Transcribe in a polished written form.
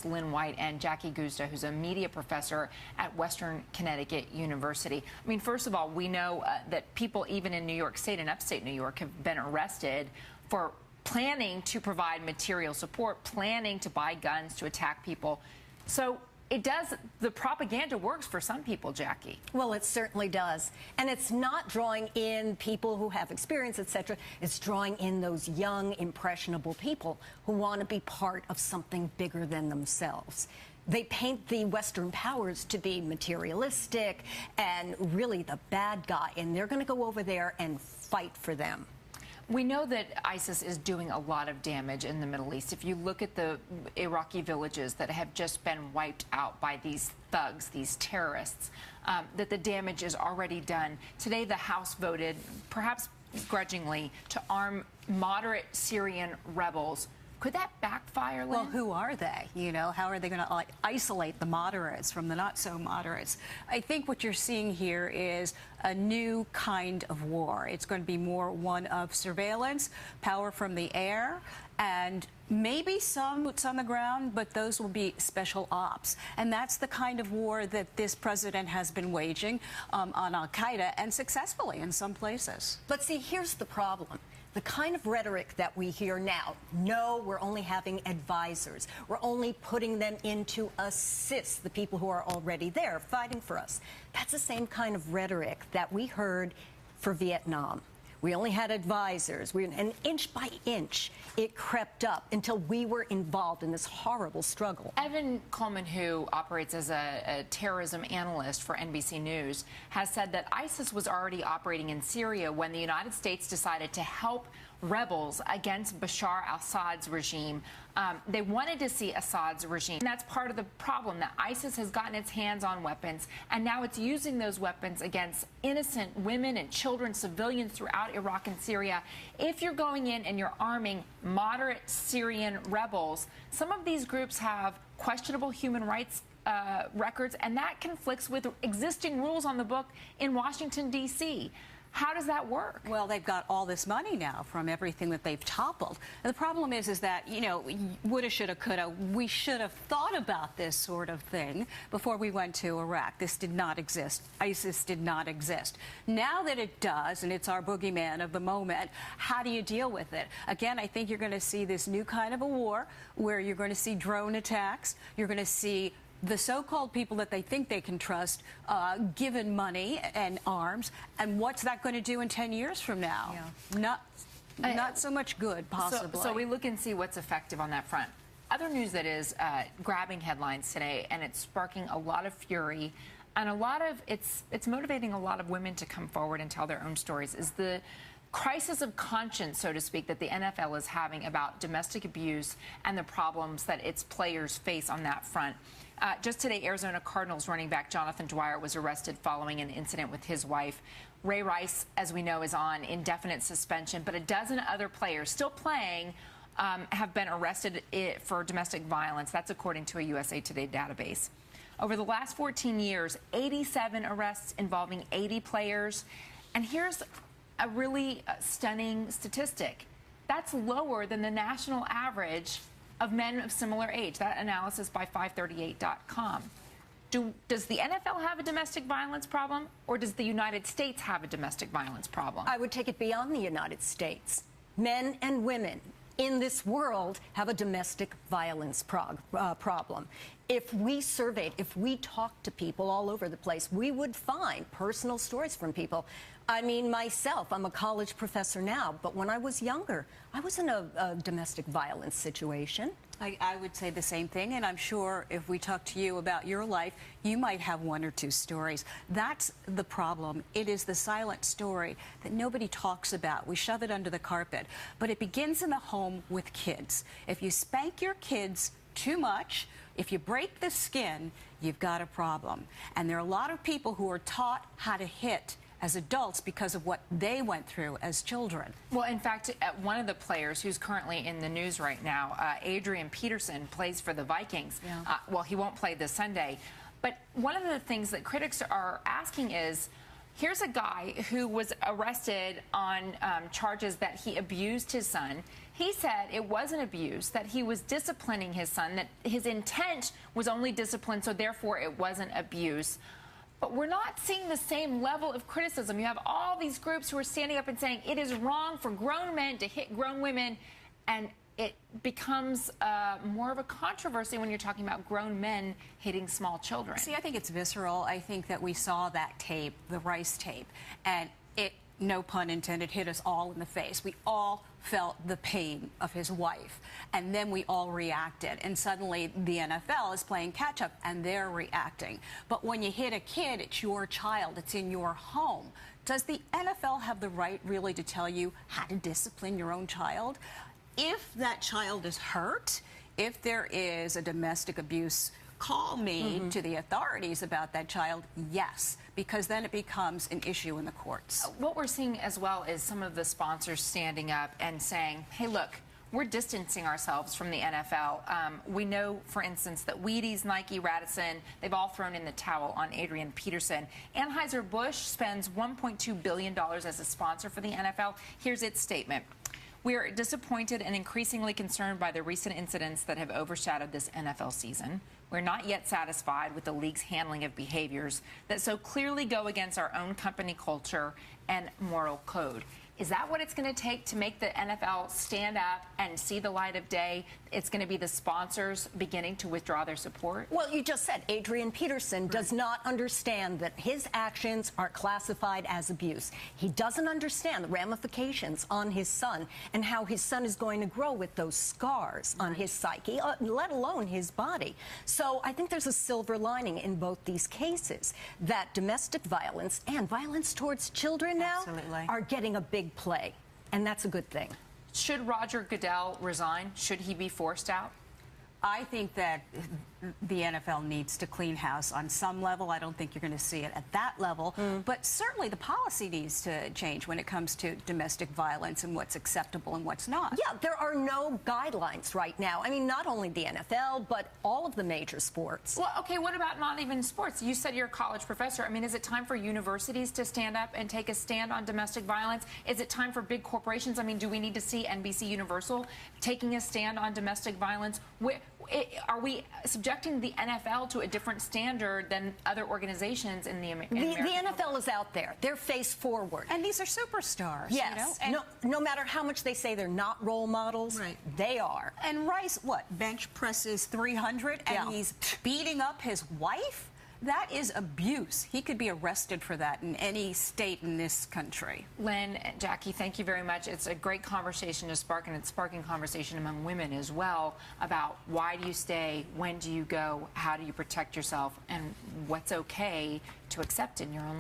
Lynne White and Jackie Guzda, who's a media professor at Western Connecticut University. I mean, first of all, we know that people even in New York State and upstate New York have been arrested for planning to provide material support, planning to buy guns to attack people. So the propaganda works for some people, Jackie. Well, it certainly does. And it's not drawing in people who have experience, etc. It's drawing in those young, impressionable people who want to be part of something bigger than themselves. They paint the Western powers to be materialistic and really the bad guy, and they're going to go over there and fight for them. We know that ISIS is doing a lot of damage in the Middle East. If you look at the Iraqi villages that have just been wiped out by these thugs, these terrorists, that the damage is already done. Today, the House voted, perhaps grudgingly, to arm moderate Syrian rebels. Could that backfire, Lynne? Well, who are they? You know, how are they going to isolate the moderates from the not-so-moderates? I think what you're seeing here is a new kind of war. It's going to be more one of surveillance, power from the air, and maybe some boots on the ground, but those will be special ops. And that's the kind of war that this president has been waging on al-Qaeda, and successfully in some places. But see, here's the problem. The kind of rhetoric that we hear now, no, we're only having advisors. We're only putting them in to assist the people who are already there fighting for us. That's the same kind of rhetoric that we heard for Vietnam. We only had advisors. And inch by inch, it crept up until we were involved in this horrible struggle. Evan Coleman, who operates as a terrorism analyst for NBC News, has said that ISIS was already operating in Syria when the United States decided to help rebels against Bashar al-Assad's regime. They wanted to see Assad's regime. And that's part of the problem, that ISIS has gotten its hands on weapons, and now it's using those weapons against innocent women and children, civilians throughout Iraq and Syria. If you're going in and you're arming moderate Syrian rebels, some of these groups have questionable human rights records, and that conflicts with existing rules on the book in Washington, D.C. How does that work? Well, they've got all this money now from everything that they've toppled. And the problem is that, you know, woulda, shoulda, coulda, we should have thought about this sort of thing before we went to Iraq. This did not exist. ISIS did not exist. Now that it does, and it's our boogeyman of the moment, how do you deal with it? Again, I think you're going to see this new kind of a war where you're going to see drone attacks. You're going to see the so-called people that they think they can trust given money and arms, and what's that going to do in 10 years from now? Yeah. Not so much good, possibly. So we look and see what's effective on that front. Other news that is grabbing headlines today, and it's sparking a lot of fury, and it's motivating a lot of women to come forward and tell their own stories, is the crisis of conscience, so to speak, that the NFL is having about domestic abuse and the problems that its players face on that front. Just today, Arizona Cardinals running back Jonathan Dwyer was arrested following an incident with his wife. Ray Rice, as we know, is on indefinite suspension, but a dozen other players still playing have been arrested for domestic violence. That's according to a USA Today database. Over the last 14 years, 87 arrests involving 80 players. And here's a really stunning statistic. That's lower than the national average of men of similar age. That analysis by 538.com. Does the NFL have a domestic violence problem, or does the United States have a domestic violence problem? I would take it beyond the United States. Men and women in this world have a domestic violence problem. If we surveyed, if we talked to people all over the place, we would find personal stories from people. I mean, myself, I'm a college professor now, but when I was younger, I was in a domestic violence situation. I would say the same thing, and I'm sure if we talk to you about your life, you might have one or two stories. That's the problem. It is the silent story that nobody talks about. We shove it under the carpet. But it begins in the home with kids. If you spank your kids too much, if you break the skin, you've got a problem. And there are a lot of people who are taught how to hit as adults because of what they went through as children. Well, in fact, one of the players who's currently in the news right now, Adrian Peterson, plays for the Vikings. Yeah. Well, he won't play this Sunday. But one of the things that critics are asking is, here's a guy who was arrested on charges that he abused his son. He said it wasn't abuse, that he was disciplining his son, that his intent was only discipline, so therefore it wasn't abuse. But we're not seeing the same level of criticism. You have all these groups who are standing up and saying it is wrong for grown men to hit grown women, and it becomes more of a controversy when you're talking about grown men hitting small children. See, I think it's visceral. I think that we saw that tape, the Rice tape, and it, no pun intended, hit us all in the face. We all felt the pain of his wife, and then we all reacted, and suddenly the NFL is playing catch-up, and they're reacting. But when you hit a kid, it's your child, it's in your home. Does the NFL have the right really to tell you how to discipline your own child? If that child is hurt, if there is a domestic abuse, call me to the authorities about that child, yes, because then it becomes an issue in the courts. What we're seeing as well is some of the sponsors standing up and saying, hey, look, we're distancing ourselves from the NFL. We know, for instance, that Wheaties, Nike, Radisson, they've all thrown in the towel on Adrian Peterson. Anheuser-Busch spends $1.2 billion as a sponsor for the NFL. Here's its statement. We are disappointed and increasingly concerned by the recent incidents that have overshadowed this NFL season. We're not yet satisfied with the league's handling of behaviors that so clearly go against our own company culture and moral code. Is that what it's going to take to make the NFL stand up and see the light of day? It's going to be the sponsors beginning to withdraw their support? Well, you just said Adrian Peterson does not understand that his actions are classified as abuse. He doesn't understand the ramifications on his son and how his son is going to grow with those scars on his psyche, let alone his body. So I think there's a silver lining in both these cases, that domestic violence and violence towards children now are getting a big play, and that's a good thing. Should Roger Goodell resign? Should he be forced out? I think that the NFL needs to clean house on some level. I don't think you're going to see it at that level. But certainly the policy needs to change when it comes to domestic violence and what's acceptable and what's not. Yeah, there are no guidelines right now. I mean, not only the NFL, but all of the major sports. Well, okay, what about not even sports? You said you're a college professor. I mean, is it time for universities to stand up and take a stand on domestic violence? Is it time for big corporations? I mean, do we need to see NBC Universal taking a stand on domestic violence? Are we subjecting the NFL to a different standard than other organizations in the American The NFL is out there. They're face forward. And these are superstars. Yes. You know? No matter how much they say they're not role models, they are. And Rice, what, bench presses 300 and he's beating up his wife? That is abuse. He could be arrested for that in any state in this country. Lynne, Jackie, thank you very much. It's a great conversation to spark, and it's sparking conversation among women as well about why do you stay, when do you go, how do you protect yourself, and what's okay to accept in your own life.